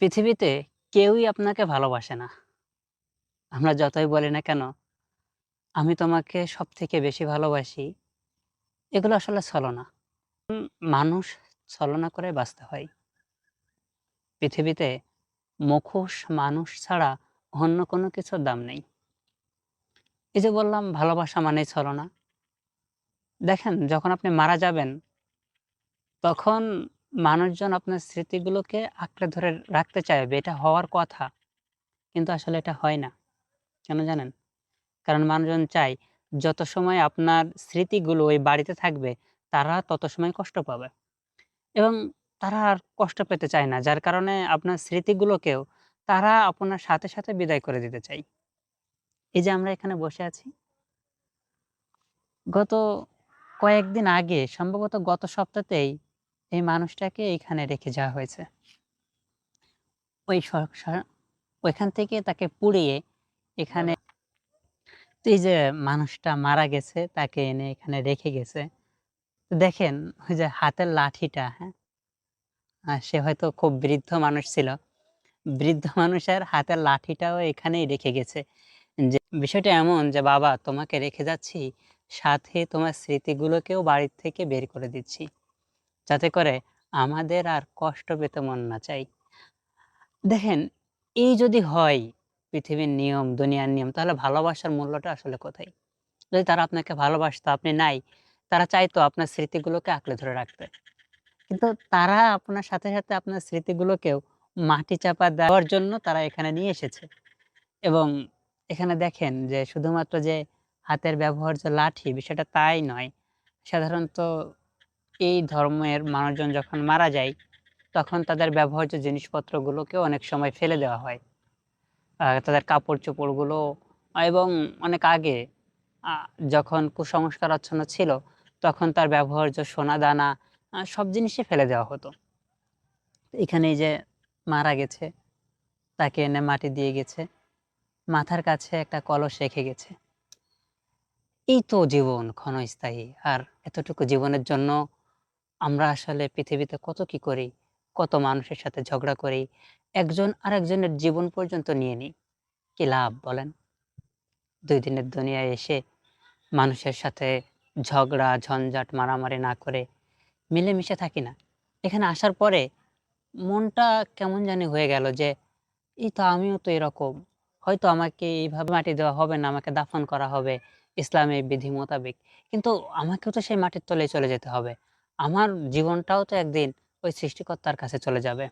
পৃথিবীতে কেউই আপনাকে ভালোবাসে না। আমরা যতই বলি না কেন, "আমি তোমাকে সবথেকে বেশি ভালোবাসি।" এগুলো আসলে ছলনা। মানুষ ছলনা করে বাঁচতে হয়। পৃথিবীতে মুখোশ মানুষ ছাড়া অন্য কোনো কিছুর দাম নেই। এই যে বললাম ভালোবাসা মানেই ছলনা। দেখেন যখন আপনি মারা যাবেন, তখন মানুষজন আপনার স্মৃতিগুলোকে আঁকড়ে ধরে রাখতে চাইবে। এটা হওয়ার কথা। কিন্তু আসলে এটা হয় না। কেন জানেন? কারণ মানুষজন চায় যত সময় আপনার স্মৃতিগুলো ওই বাড়িতে থাকবে, তারা তত সময় কষ্ট পাবে এবং তারা আর কষ্ট পেতে চায় না। যার কারণে আপনার স্মৃতিগুলোকেও তারা আপনার সাথে, সাথে বিদায় করে দিতে চায়। এই যে আমরা এখানে বসে আছি, গত কয়েকদিন আগে সম্ভবত গত সপ্তাহতেই এই মানুষটাকে এইখানে রেখে যাওয়া হয়েছে। ওই স স ওইখান থেকে তাকে পুড়িয়ে এখানে তো এই যে মানুষটা মারা গেছে, তাকে এনে এখানে রেখে গেছে। তো দেখেন ওই যে হাতের লাঠিটা, হ্যাঁ? সে হয়তো খুব বৃদ্ধ মানুষ ছিল। বৃদ্ধ মানুষের হাতের লাঠিটাও এখানেই রেখে গেছে। যে বিষয়টা এমন যে, "বাবা তোমাকে রেখে যাচ্ছি, সাথে তোমার স্মৃতিগুলোকেও বাড়ির থেকে বের করে দিচ্ছি। যাতে করে আমাদের আর কষ্ট পেতে মন না চাই।" দেখেন এই যদি হয় পৃথিবীর নিয়ম, দুনিয়ার নিয়ম, তাহলে ভালোবাসার মূল্যটা আসলে কোথায়? যদি তারা আপনাকে ভালোবাসতো, আপনি নাই, তারা চাইতো আপনার স্মৃতিগুলোকে আঁকড়ে ধরে রাখতে। কিন্তু তারা আপনার সাথে, সাথে আপনার স্মৃতিগুলোকেও মাটি চাপা দেওয়ার জন্য তারা এখানে নিয়ে এসেছে। এবং এখানে দেখেন যে শুধুমাত্র যে হাতের ব্যবহার্য লাঠি বিষয়টা তাই নয়। সাধারণত এই ধর্মের মানুষজন যখন মারা যায়, তখন তাদের ব্যবহার্য জিনিসপত্রগুলোকেও অনেক সময় ফেলে দেওয়া হয়। তাদের কাপড়-চোপড়গুলো এবং অনেক আগে আ যখন কুসংস্কারাচ্ছন্ন ছিল, তখন তার ব্যবহার্য সোনা-দানা সব জিনিসই ফেলে দেওয়া হতো। এখানে এই যে মারা গেছে, তাকে এনে মাটি দিয়ে গেছে। মাথার কাছে একটা কলস রেখে গেছে। এই তো জীবন ক্ষণস্থায়ী। আর এতটুকু জীবনের জন্য আমরা আসলে পৃথিবীতে কত কি করি, কত মানুষের সাথে ঝগড়া করি। একজন আরেকজনের জীবন পর্যন্ত নিয়ে নিই। কি লাভ বলেন? ২ দিনের দুনিয়ায় এসে মানুষের সাথে ঝগড়া, ঝঞ্ঝাট, মারামারি না করে মিলেমিশে থাকি না। এখানে আসার পরে মনটা কেমন জানি হয়ে গেল যে, এই তো আমিও তো এরকম। হয়তো আমাকে এইভাবে মাটি দেওয়া হবে না, আমাকে দাফন করা হবে ইসলামী বিধি মোতাবেক। কিন্তু আমাকেও তো সেই মাটির তলেই চলে যেতে হবে। আমার জীবনটাও তো একদিন ওই সৃষ্টিকর্তার কাছে চলে যাবে।